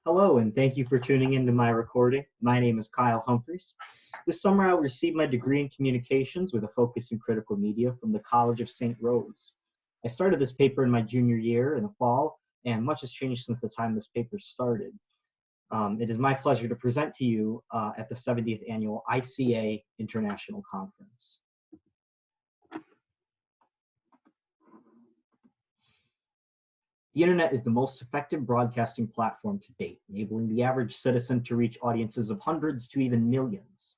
Hello, and thank you for tuning into my recording. My name is Kyle Humphreys. This summer, I'll receive my degree in communications with a focus in critical media from the College of St. Rose. I started this paper in my junior year in the fall, and much has changed since the time this paper started. It is my pleasure to present to you at the 70th Annual ICA International Conference. The internet is the most effective broadcasting platform to date, enabling the average citizen to reach audiences of hundreds to even millions.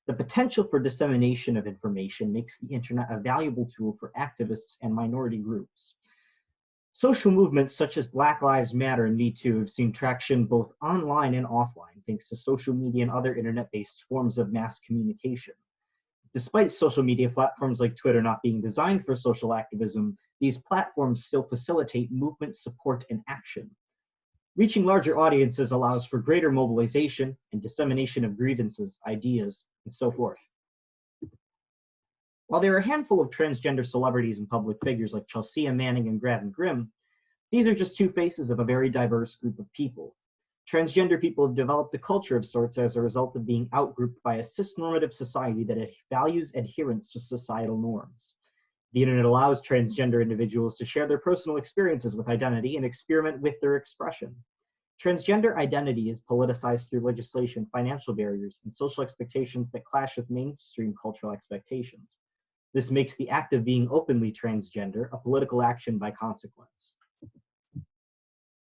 The potential for dissemination of information makes the internet a valuable tool for activists and minority groups. Social movements such as Black Lives Matter and Me Too have seen traction both online and offline, thanks to social media and other internet-based forms of mass communication. Despite social media platforms like Twitter not being designed for social activism, these platforms still facilitate movement, support, and action. Reaching larger audiences allows for greater mobilization and dissemination of grievances, ideas, and so forth. While there are a handful of transgender celebrities and public figures like Chelsea Manning and Gavin Grimm, these are just two faces of a very diverse group of people. Transgender people have developed a culture of sorts as a result of being outgrouped by a cisnormative society that values adherence to societal norms. The internet allows transgender individuals to share their personal experiences with identity and experiment with their expression. Transgender identity is politicized through legislation, financial barriers, and social expectations that clash with mainstream cultural expectations. This makes the act of being openly transgender a political action by consequence.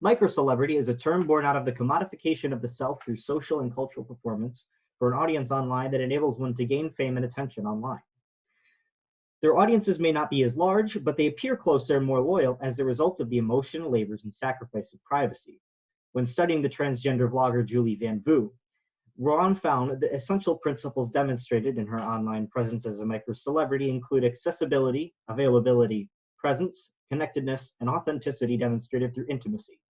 Microcelebrity is a term born out of the commodification of the self through social and cultural performance for an audience online that enables one to gain fame and attention online. Their audiences may not be as large, but they appear closer and more loyal as a result of the emotional labors and sacrifice of privacy. When studying the transgender vlogger Julie Van Vu, Ron found the essential principles demonstrated in her online presence as a microcelebrity include accessibility, availability, presence, connectedness, and authenticity demonstrated through intimacy.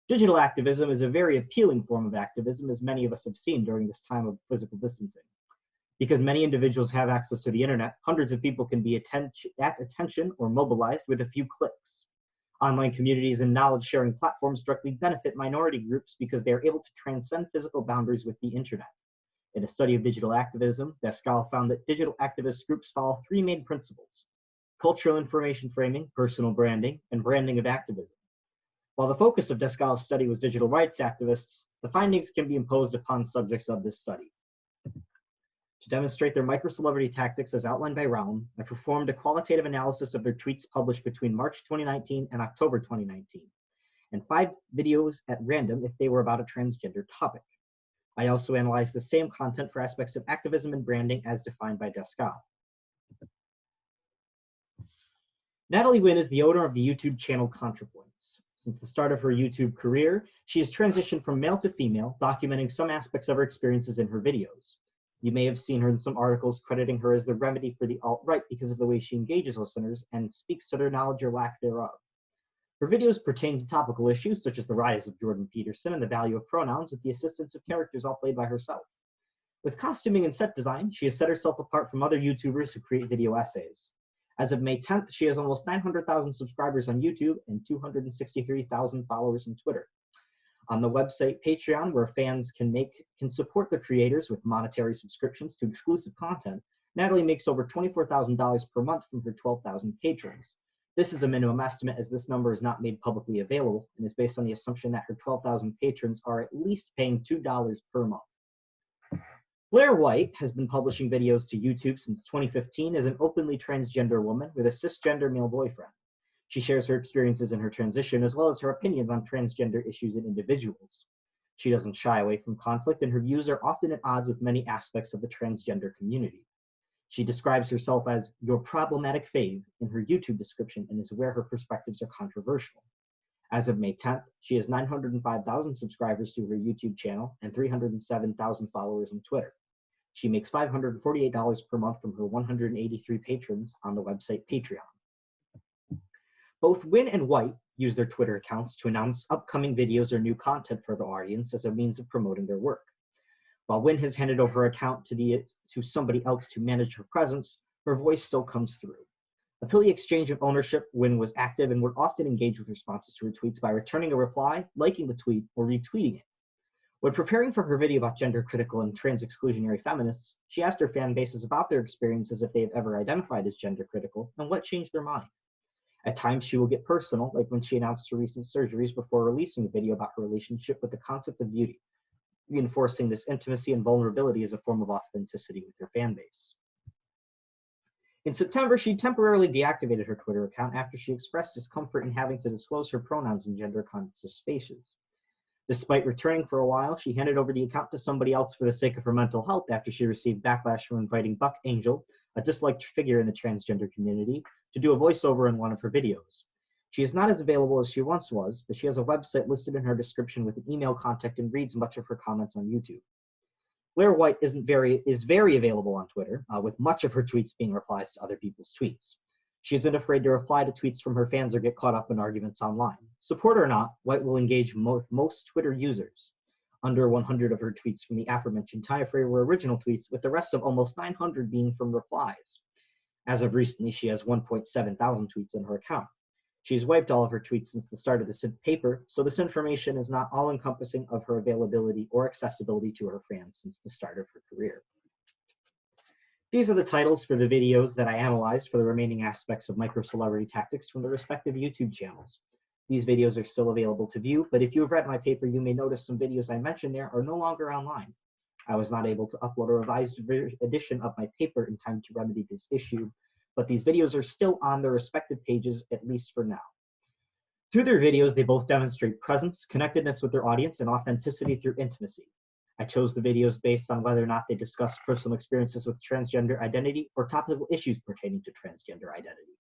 Digital activism is a very appealing form of activism, as many of us have seen during this time of physical distancing. Because many individuals have access to the internet, hundreds of people can be at attention or mobilized with a few clicks. Online communities and knowledge-sharing platforms directly benefit minority groups because they are able to transcend physical boundaries with the internet. In a study of digital activism, Descal found that digital activist groups follow three main principles: cultural information framing, personal branding, and branding of activism. While the focus of Descal's study was digital rights activists, the findings can be imposed upon subjects of this study. To demonstrate their microcelebrity tactics as outlined by Raum, I performed a qualitative analysis of their tweets published between March 2019 and October 2019, and 5 videos at random if they were about a transgender topic. I also analyzed the same content for aspects of activism and branding as defined by Descal. Natalie WYNN is the owner of the YouTube channel CONTRAPOINTS. Since the start of her YouTube career, she has transitioned from male to female, documenting some aspects of her experiences in her videos. You may have seen her in some articles crediting her as the remedy for the alt-right because of the way she engages listeners and speaks to their knowledge or lack thereof. Her videos pertain to topical issues such as the rise of Jordan Peterson and the value of pronouns with the assistance of characters all played by herself. With costuming and set design, she has set herself apart from other YouTubers who create video essays. As of May 10th, she has almost 900,000 subscribers on YouTube and 263,000 followers on Twitter. On the website Patreon, where fans can support the creators with monetary subscriptions to exclusive content, Natalie makes over $24,000 per month from her 12,000 patrons. This is a minimum estimate, as this number is not made publicly available and is based on the assumption that her 12,000 patrons are at least paying $2 per month. Blaire White has been publishing videos to YouTube since 2015 as an openly transgender woman with a cisgender male boyfriend. She shares her experiences in her transition as well as her opinions on transgender issues and individuals. She doesn't shy away from conflict, and her views are often at odds with many aspects of the transgender community. She describes herself as your problematic fave in her YouTube description and is aware her perspectives are controversial. As of May 10th, she has 905,000 subscribers to her YouTube channel and 307,000 followers on Twitter. She makes $548 per month from her 183 patrons on the website Patreon. Both WYNN and White use their Twitter accounts to announce upcoming videos or new content for the audience as a means of promoting their work. While WYNN has handed over her account to somebody else to manage her presence, her voice still comes through. Until the exchange of ownership, WYNN was active and would often engage with responses to her tweets by returning a reply, liking the tweet, or retweeting it. When preparing for her video about gender-critical and trans-exclusionary feminists, she asked her fan bases about their experiences if they have ever identified as gender-critical and what changed their mind. At times, she will get personal, like when she announced her recent surgeries before releasing a video about her relationship with the concept of beauty, reinforcing this intimacy and vulnerability as a form of authenticity with her fan base. In September, she temporarily deactivated her Twitter account after she expressed discomfort in having to disclose her pronouns in gender-conscious spaces. Despite returning for a while, she handed over the account to somebody else for the sake of her mental health after she received backlash from inviting Buck Angel, a disliked figure in the transgender community, to do a voiceover in one of her videos. She is not as available as she once was, but she has a website listed in her description with an email contact and reads much of her comments on YouTube. Blaire White is very available on Twitter, with much of her tweets being replies to other people's tweets. She isn't afraid to reply to tweets from her fans or get caught up in arguments online. Support or not, White will engage most Twitter users. Under 100 of her tweets from the aforementioned time frame were original tweets, with the rest of almost 900 being from replies. As of recently, she has 1,700 tweets in her account. She's wiped all of her tweets since the start of this paper, so this information is not all-encompassing of her availability or accessibility to her fans since the start of her career. These are the titles for the videos that I analyzed for the remaining aspects of micro-celebrity tactics from the respective YouTube channels. These videos are still available to view, but if you have read my paper, you may notice some videos I mentioned there are no longer online. I was not able to upload a revised edition of my paper in time to remedy this issue, but these videos are still on their respective pages, at least for now. Through their videos, they both demonstrate presence, connectedness with their audience, and authenticity through intimacy. I chose the videos based on whether or not they discuss personal experiences with transgender identity or topical issues pertaining to transgender identity.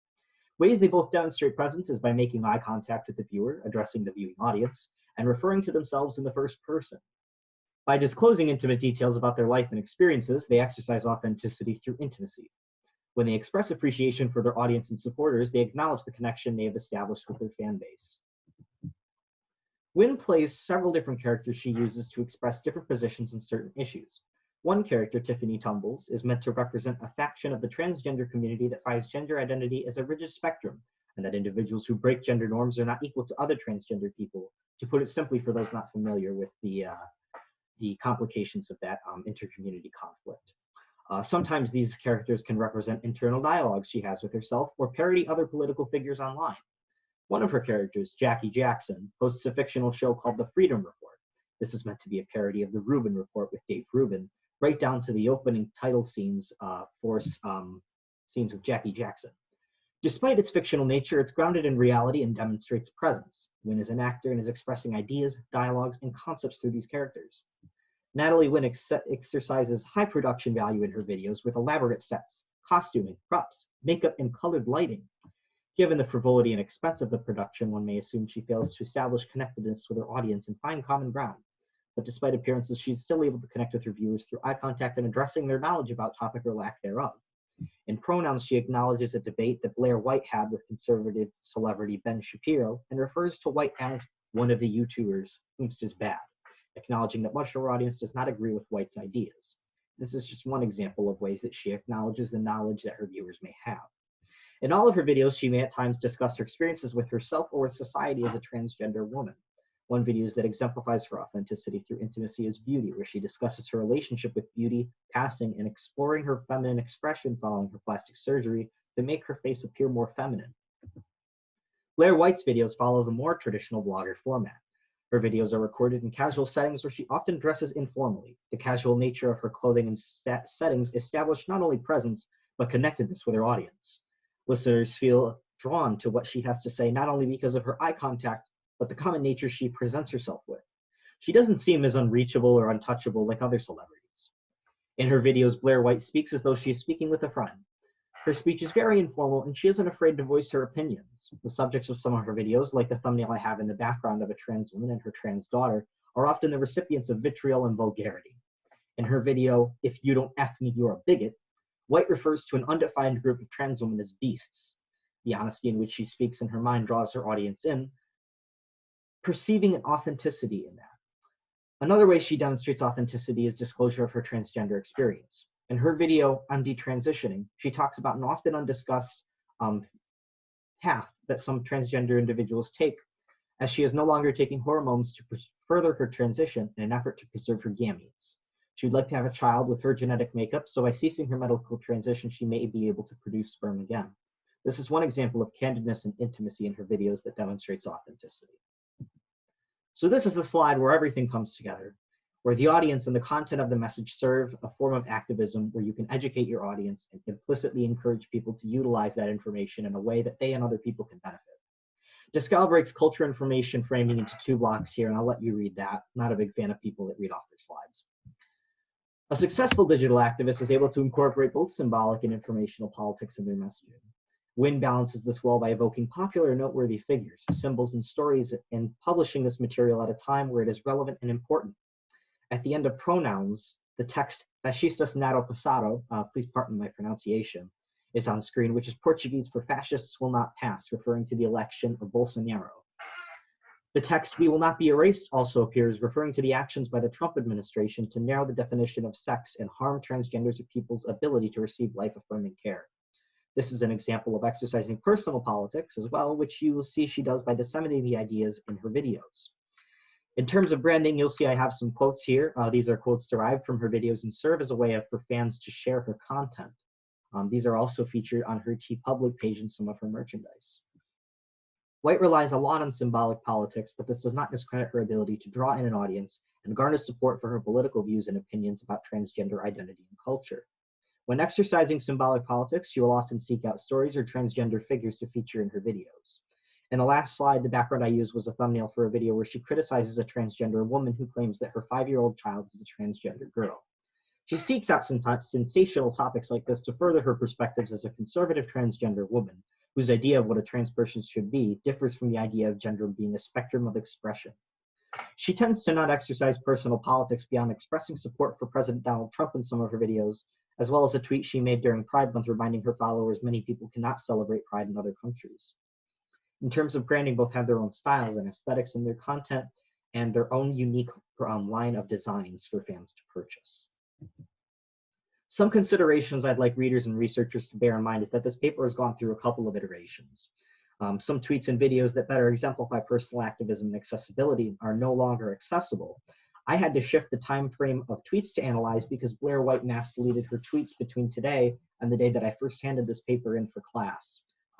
Ways they both demonstrate presence is by making eye contact with the viewer, addressing the viewing audience, and referring to themselves in the first person. By disclosing intimate details about their life and experiences, they exercise authenticity through intimacy. When they express appreciation for their audience and supporters, they acknowledge the connection they have established with their fan base. WYNN plays several different characters she uses to express different positions in certain issues. One character, Tiffany Tumbles, is meant to represent a faction of the transgender community that finds gender identity as a rigid spectrum, and that individuals who break gender norms are not equal to other transgender people, to put it simply for those not familiar with the complications of that intercommunity conflict. Sometimes these characters can represent internal dialogues she has with herself or parody other political figures online. One of her characters, Jackie Jackson, hosts a fictional show called The Freedom Report. This is meant to be a parody of The Rubin Report with Dave Rubin, right down to the opening title scenes scenes with Jackie Jackson. Despite its fictional nature, it's grounded in reality and demonstrates presence. WYNN is an actor and is expressing ideas, dialogues, and concepts through these characters. NATALIE WYNN exercises high production value in her videos with elaborate sets, costuming, props, makeup, and colored lighting. Given the frivolity and expense of the production, one may assume she fails to establish connectedness with her audience and find common ground. But despite appearances, she's still able to connect with her viewers through eye contact and addressing their knowledge about topic or lack thereof. In pronouns, she acknowledges a debate that Blaire White had with conservative celebrity Ben Shapiro and refers to White as one of the YouTubers, whomst is bad, acknowledging that much of her audience does not agree with White's ideas. This is just one example of ways that she acknowledges the knowledge that her viewers may have. In all of her videos, she may at times discuss her experiences with herself or with society as a transgender woman. One video that exemplifies her authenticity through intimacy is Beauty, where she discusses her relationship with beauty, passing, and exploring her feminine expression following her plastic surgery to make her face appear more feminine. Blaire White's videos follow the more traditional blogger format. Her videos are recorded in casual settings where she often dresses informally. The casual nature of her clothing and settings establish not only presence, but connectedness with her audience. Listeners feel drawn to what she has to say not only because of her eye contact, but the common nature she presents herself with. She doesn't seem as unreachable or untouchable like other celebrities. In her videos, Blaire White speaks as though she is speaking with a friend. Her speech is very informal, and she isn't afraid to voice her opinions. The subjects of some of her videos, like the thumbnail I have in the background of a trans woman and her trans daughter, are often the recipients of vitriol and vulgarity. In her video, If You Don't F Me, You're a Bigot, White refers to an undefined group of trans women as beasts. The honesty in which she speaks in her mind draws her audience in, perceiving an authenticity in that. Another way she demonstrates authenticity is disclosure of her transgender experience. In her video, I'm Detransitioning, she talks about an often undiscussed path that some transgender individuals take, as she is no longer taking hormones to further her transition in an effort to preserve her gametes. She would like to have a child with her genetic makeup, so by ceasing her medical transition, she may be able to produce sperm again. This is one example of candidness and intimacy in her videos that demonstrates authenticity. So this is a slide where everything comes together, where the audience and the content of the message serve a form of activism where you can educate your audience and implicitly encourage people to utilize that information in a way that they and other people can benefit. Descal breaks culture information framing into 2 blocks here, and I'll let you read that. I'm not a big fan of people that read off their slides. A successful digital activist is able to incorporate both symbolic and informational politics in their messaging. WYNN balances this well by evoking popular and noteworthy figures, symbols, and stories, and publishing this material at a time where it is relevant and important. At the end of pronouns, the text "Fascistas nado passado," please pardon my pronunciation, is on screen, which is Portuguese for "fascists will not pass," referring to the election of Bolsonaro. The text "we will not be erased" also appears, referring to the actions by the Trump administration to narrow the definition of sex and harm transgender people's ability to receive life-affirming care. This is an example of exercising personal politics as well, which you will see she does by disseminating the ideas in her videos. In terms of branding, you'll see I have some quotes here. These are quotes derived from her videos and serve as a way for fans to share her content. These are also featured on her TeePublic page and some of her merchandise. White relies a lot on symbolic politics, but this does not discredit her ability to draw in an audience and garner support for her political views and opinions about transgender identity and culture. When exercising symbolic politics, she will often seek out stories or transgender figures to feature in her videos. In the last slide, the background I used was a thumbnail for a video where she criticizes a transgender woman who claims that her 5-year-old child is a transgender girl. She seeks out sensational topics like this to further her perspectives as a conservative transgender woman, whose idea of what a trans person should be differs from the idea of gender being a spectrum of expression. She tends to not exercise personal politics beyond expressing support for President Donald Trump in some of her videos, as well as a tweet she made during Pride Month reminding her followers many people cannot celebrate Pride in other countries. In terms of branding, both have their own styles and aesthetics in their content and their own unique line of designs for fans to purchase. Some considerations I'd like readers and researchers to bear in mind is that this paper has gone through a couple of iterations. Some tweets and videos that better exemplify personal activism and accessibility are no longer accessible. I had to shift the time frame of tweets to analyze because Blaire White mass deleted her tweets between today and the day that I first handed this paper in for class.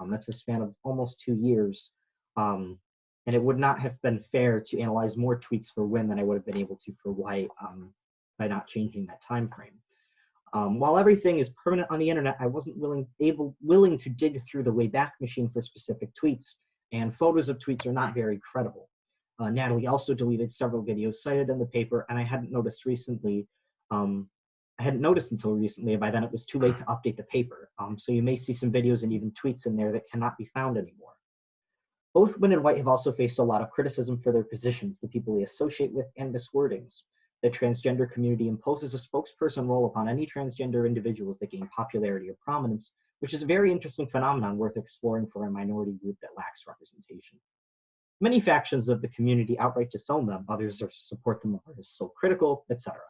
That's a span of almost 2 years. And it would not have been fair to analyze more tweets for WYNN than I would have been able to for White by not changing that time frame. While everything is permanent on the internet, I wasn't willing to dig through the Wayback Machine for specific tweets, and photos of tweets are not very credible. Natalie also deleted several videos cited in the paper, and I hadn't noticed until recently, and by then it was too late to update the paper. So you may see some videos and even tweets in there that cannot be found anymore. Both WYNN and White have also faced a lot of criticism for their positions, the people they associate with, and miswordings. The transgender community imposes a spokesperson role upon any transgender individuals that gain popularity or prominence, which is a very interesting phenomenon worth exploring for a minority group that lacks representation. Many factions of the community outright disown them, others support them as so critical, etc.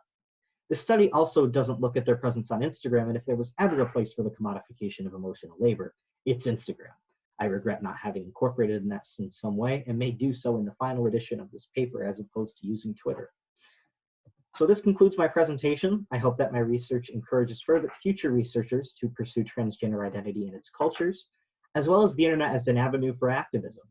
The study also doesn't look at their presence on Instagram, and if there was ever a place for the commodification of emotional labor, it's Instagram. I regret not having incorporated that in some way, and may do so in the final edition of this paper as opposed to using Twitter. So this concludes my presentation. I hope that my research encourages future researchers to pursue transgender identity and its cultures, as well as the internet as an avenue for activism.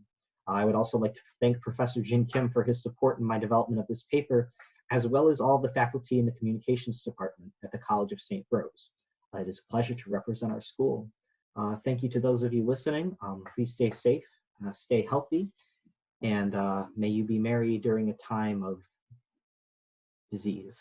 I would also like to thank Professor Jin Kim for his support in my development of this paper, as well as all the faculty in the communications department at the College of St. Rose. It is a pleasure to represent our school. Thank you to those of you listening. Please stay safe, stay healthy, and may you be merry during a time of disease.